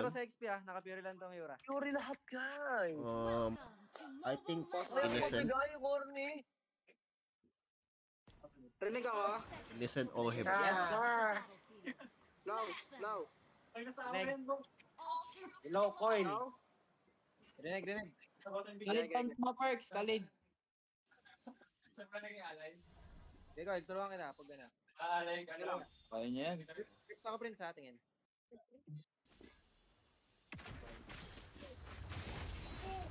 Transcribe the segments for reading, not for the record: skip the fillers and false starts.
Zero doon? sa XP naka-pure lang tong Yura. Yuri lahat, guys. I think Ay, Innocent. mabigay, corny. Rinig ako. Innocent o him. Yes, sir. Low. Ay, kasama yan, boss. Hello, coil. Rinig. Kalid pang mga perks, kalid. Ikaw, turuan kita pag gana. Alay ka lang. Kaya niya yan. Gusto ko Prince tingin.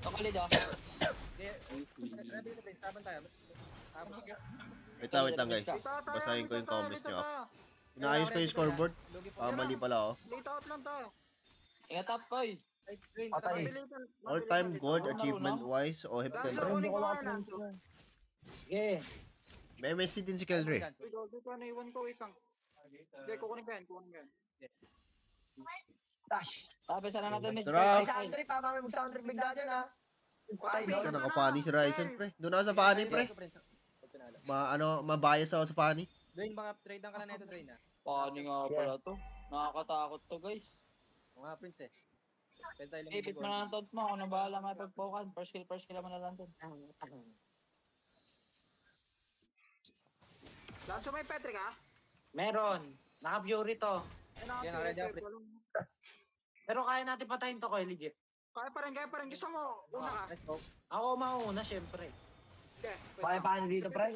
Ito kalid Ready na Prince, taban tayo. Wait lang guys. Basahin ko yung comments nyo. Inaayos ko yung scoreboard. Mali pala Late out lang to. Ingat up, boy. Patay. All-time good achievement-wise o hip Lanzo, ka. kunin ko nga Lanzo. Yeah. May MSC din si Keldre. Wait, ko naiwan ko, wait lang. Okay, kukunin ko yan. Dash. Sabi sana natin mid. Tara. Soundtrip, pa may mag-soundtrip bigla dyan, ha? Patay, Ito no? naka-funny si Ryzen pre. Doon ako sa funny pre. Mabias ako sa funny. Drain, baka trade lang ka na neto Drain Paano nga pala to? Nakakatakot to, guys. O nga Prince Pwede tayo lang Ipit mo na ng taunt mo. Ako na bahala may pagpokan. First kill naman na lang to. Lanzo, may Petric ha? Meron. Naka-fury to. Yan, ready ako Prince. Pero kaya natin patayin to, Koy, legit. Kaya pa rin. Gusto mo, una ka. Let's go. Ako mauna, syempre. Okay. Kaya paano dito, pre?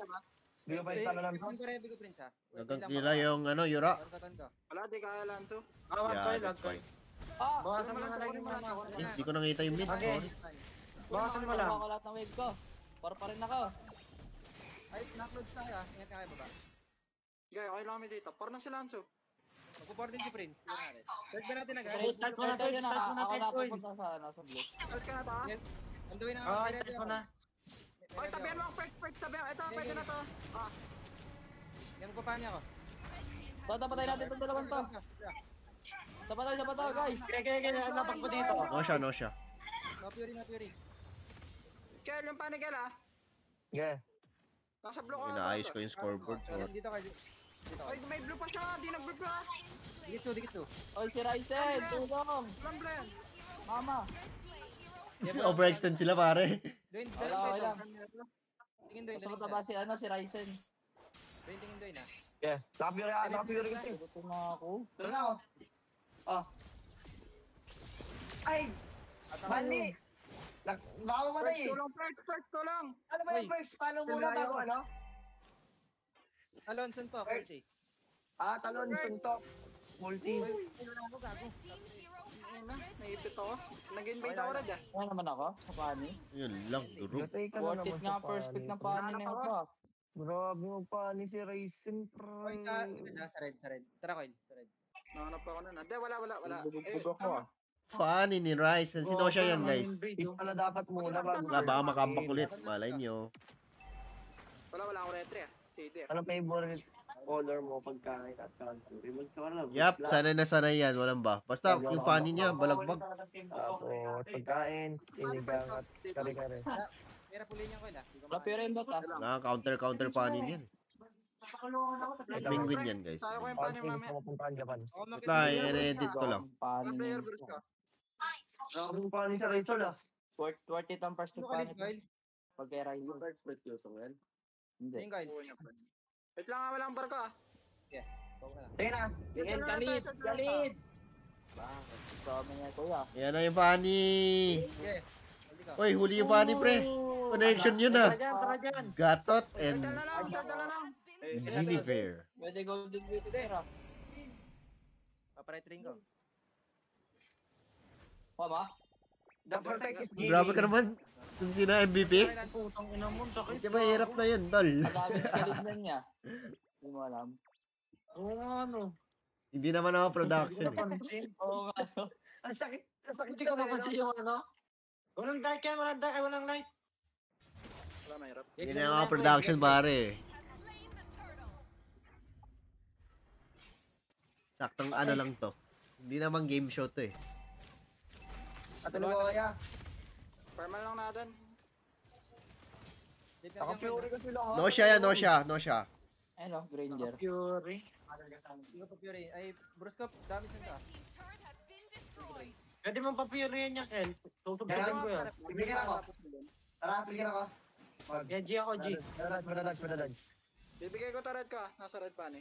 Hindi ko pa yung talo lang. Tonto ready ko Prince Hanggang nila yung Yura. Tonto. Wala, di kaya Lanzo. Yeah, that's fine. Bawasan mo na lang yung mama. Hindi ko nakita yung mid. Okay. Sorry. Bawasan mo lang. Ako lahat ng wave ko. Para pa rin ako. Ay, knockloads tayo Ingat ka kayo baba. Okay lang kami dito. Para na si Lanzo. Magpuport din si Prince. Third ba natin agad? Start mo na, Toy. Start mo na, Ako Toy. na pupunta sa blue. Start ka na ba? Anduin na Oo, start mo na. Oy, tabihan mo ang perks. Tabihan. Ito, pwede na to. Yan, magpapaan niya ako. Patay natin itong dalawang to. Tapatay, guys. Kaya, napak mo dito. No siya. No fury. Kel, yung panigel ha? Yeah. Nasa blue ka. Inaayos ko yung scoreboard. Ayan, dito kayo. Dito Ay, may blue pa siya. Di nag-blue pa. Dikit to. Oy, si Ryzen, tulong. Walang blue yan. Mama. Overextend sila pare. Doin, Wala, lang. Tingin Doin. Gusto ko taba si Ryzen. Doin, tingin Doin Yes. Naka-fury kasi. Gusto na ako. Tara na ako. Ay! Mali! Baka mamatay eh. Tulong. Ano ba yung first? Paano muna bago ano? Alon, suntok, ulti. Talon, suntok. Multi. Naipit ako. Nag-invade ako rin Ano naman ako? Sa pani? Yun lang, durog. Worth it nga first pick ng pani na ito. Grabe mo pani si Raisin, Oy, sa red. Tara, Coil, sa red. Nahanap ako nun. Hindi, wala. Bubog ako ah. Funny ni Rice. Sino siya yan guys? Ito pala dapat muna bago. Baka makambak ulit. Malay nyo. Wala ako retry CD Anong favorite color mo pagka itas-count? Favorite color? Yup, sanay yan. Walang ba. Basta yung funny niya, balagbag. Tapos pagkain, sinigang at kare-kare. Hirap ulit niya, Coil Wala pero yung bot Counter funny niyan. Penguin yan guys. Tayo ko yung Pag paano yung mamaya. pumuntahan Japan. Basta i-edit ko lang. Mga player verse ka. Grabe mo pani si Rachel ah. Worth it ang first pick Ano pani. kalit, Coil? Pag kay Ryzen. Hindi. Tingin, Coil. Wait lang walang barko ah. Huwag na lang. Tingnan na. Tingin, kalid. Bakit? Sabi niya, kuya. Yan na yung funny. Okay. Ulti ka. Uy, huli yung funny pre. Connection yun ah. Tara dyan. Gatot and Dala lang. Unifair. Pwede golden beauty there ah. Paparet ring ko. Mama? The perfect is Grabe ka naman. Kung sina MVP. Putang ina mo, sakit. Di ba hirap na yun, tol? Madami sa kalid na niya. Hindi mo alam. Oo nga ano. Hindi naman ako production eh. Napansin. Oo nga. Ang sakit. Ang sakit. Hindi ko napansin yung ano. Walang dark yan, walang light. Wala mahirap. Hindi na ako production pare. Saktong ano lang to. Hindi naman game show to eh. Atalo ko kaya. Permal lang natin. Naka-fury kasi lahat. No siya yan, no siya. Ayun o, Granger. Fury. Hindi ko pa fury. Ay, Brusco, damage yun ka. Pwede mong papurihan niya, Kel. Susubsubin ko yun. Bigyan ako. Tara, bigyan ako. Yeah, G ako, G. Bibigay ko ta red ka. Nasa red pa ni.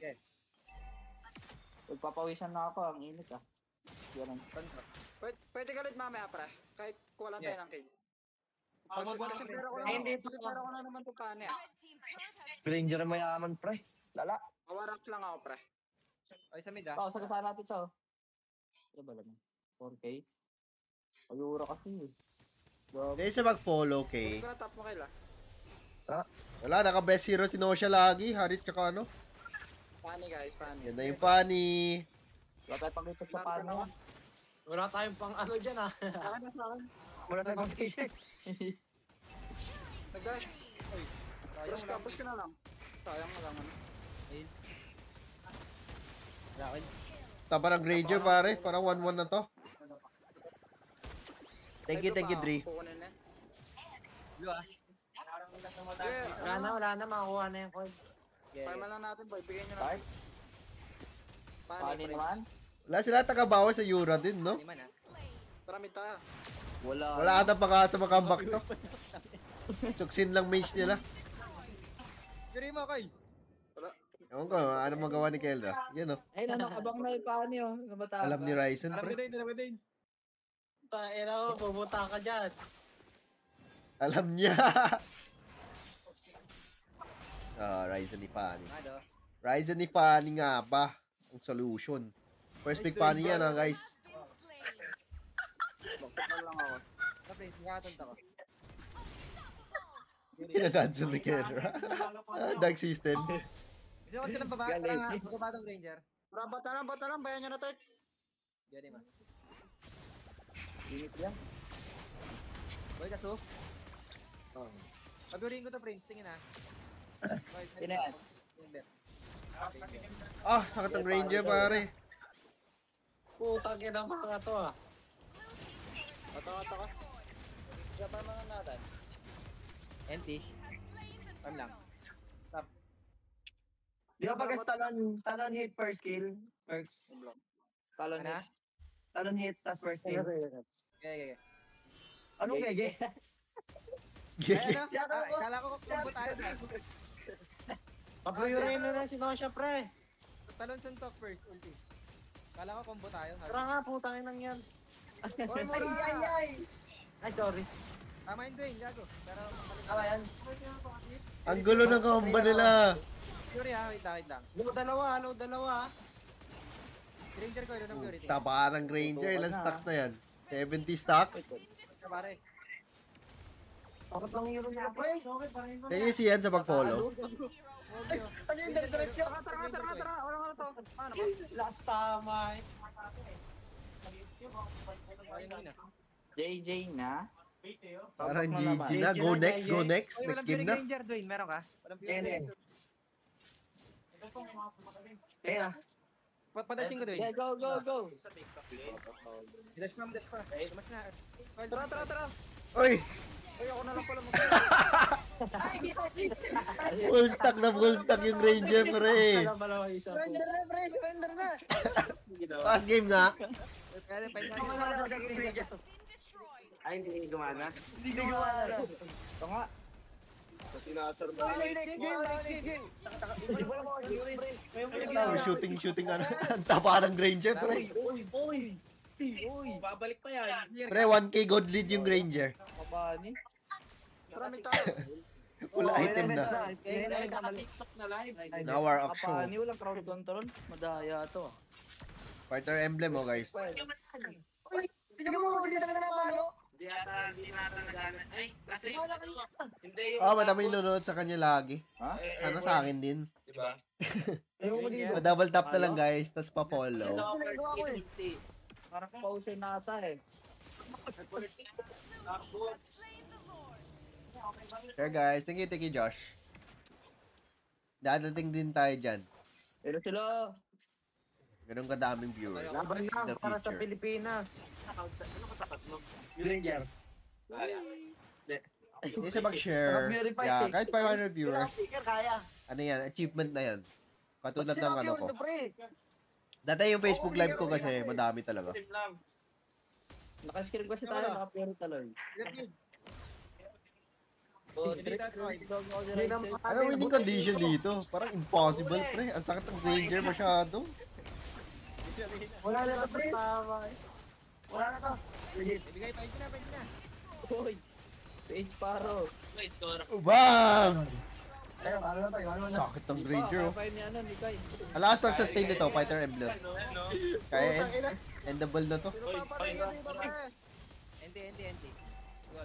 Pagpapawisan na ako, ang init ah. Ganun. Pwede ka red mamaya pre. Kahit kuha lang tayo ng kill. Kasi pera ko Ay, hindi lang. Kasi pera ko na naman to paano eh. Ranger mayaman, pre. Lala. Mawarak lang ako pre. Ay, sa mid ah. Oo, sagasaan natin sa. Ano ba lang? 4K? Ayura kasi eh. Kaya sa mag-follow, Kunin okay? ko na top mo kaila. Wala, naka-best hero si Nosha lagi. Harit tsaka ano. Funny guys, funny. Yan na yung funny. Wala tayo pag-itot sa Lahat paano. ako. Wala tayong pang ano dyan, ah. Saan na sa akin? Wala tayong pang-t-shirt. Nag-dash. Push ka na lang. Sayang na lang ano. Taba ng Granger, pare. Parang 1-1 na to. Thank you, Dre. Kukunin na. Blue ah. Wala na, makakuha na yung call. Farman lang natin boy. Bigyan nyo na. Start? Funny Paano pre. naman? Wala sila tagabawas sa Yura din, no? Hindi man ah. Tara mid tayo. Wala ata pa sa makambak to. Suksin lang mage nila. Yuri mo, Koy. Wala. Ewan ko, ano magawa ni Keldra? Yan, no? Ay, abang na yung paano yun. Nabata. Alam ni Ryzen, Alam ko pre. din, alam ko din. Ina mo, pupunta ka dyan. Alam niya. Ryzen ni Fanny. Ano? Ryzen ni Fanny nga ba? Ang solution. First pick Fanny yan, ha, guys. Bakit lang ako. Sa Prince, nakatunta ko. Kinagansan ni Keldra. Dark system. Gusto ko silang baba. Tara nga, baba tong Ranger. Tara, bata lang. Bayan nyo na to. Yuri mo. Init yan. Boy, kaso. Paguriin ko to, Prince. Tingin ah. Boy, Sino yan? Hindi. Ah, sakit ang Ranger, pare. Putang ina mga to, ah. Ata ka. Kaya pa naman natin. Empty. Farm lang. Di ba pag talon hit first kill? First. Talon Ano? hit. Talon hit, tas first kill. Okay. Anong gege? Ayun na. Kala ko kumbo tayo na. Papurihan na si Nosha, pre. Talon suntok first, ulti. Kala ko combo tayo. Tara nga, putang inang yan. Oy, mura. Ay, sorry. Tama yun, Dwayne. Gago. Pero Tama yan. Ang gulo ng combo nila. Fury ha, wait lang. Hello, dalawa. Ranger ko, yun ang Fury. Taba ng Ranger. Ilan stocks na yan? 70 stocks? Pare. Bakit lang hero niya, pre? Okay, parang Can you see yan sa pag-follow? Ano yung direct niya? Tara. Wala ko na to. Ano ba? Last tama. JJ na. Parang GG na. Go next. Next game na. Ranger, Dwayne, meron ka? Walang Fury. Kaya. Padashing ko, Dwayne. Yeah, go. Dash pa. Tumas na. Tara. Oy! Ay, ako na lang pala mag- Full stack yung Ranger, pre. Dalawa isa po. Surrender na. Last game nga. Pwede, Ay, hindi gumana. Ito nga. Shooting ano. Ang taba ng Ranger, pre. Babalik pa yan. Pre, 1k gold lead yung Ranger. Kapani. Tara, mid tayo. Full item na. Naka-tiktok na live. Now our auction. Kapani, walang crowd control. Madaya to. Fighter emblem, oh, guys. Oh, madami yung nanonood sa kanya lagi. Ha? Sana sa akin din. Ranger. Double tap na lang, guys. Tas pa-follow. Parang pause na ata eh. Sure, guys. Thank you, Josh. Dadating din tayo dyan. Pero sila. Ganun kadaming viewers. Laban In the lang para sa future. Pilipinas. Ranger. Hindi sa mag-share. Yeah, kahit 500 viewers. Kaya. Ano yan? Achievement na yan. Katulad ng ano ko. Pre. Dati yung Facebook live ko kasi madami talaga. Naka-screen kasi tayo, Wala. naka-pero taloy. Left Oh, Hindi trip, tayo. dog ako si Hindi Rice. naman- Ano winning condition dito? Parang impossible, pre. Ang sakit ng Granger masyado. Wala na to, pre. Wala na to. Legit. Ibigay, pwede na, pwede na. Uy! Page paro. Bang! Ayun, ano na to, ano na. Sakit ng Granger, oh. Kaya niya ano, Mikay. Alas, sustain nito, Fighter Emblem. Kaya Putang ina. endable na to. Pinapapatay ka dito, pre. Hindi.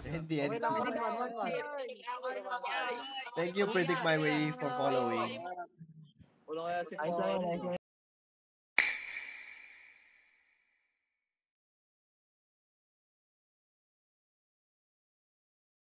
Hindi, Okay lang, end. one. Thank you, Predict My Way, for following. Wala kaya si Ayos lang yun, ayos lang.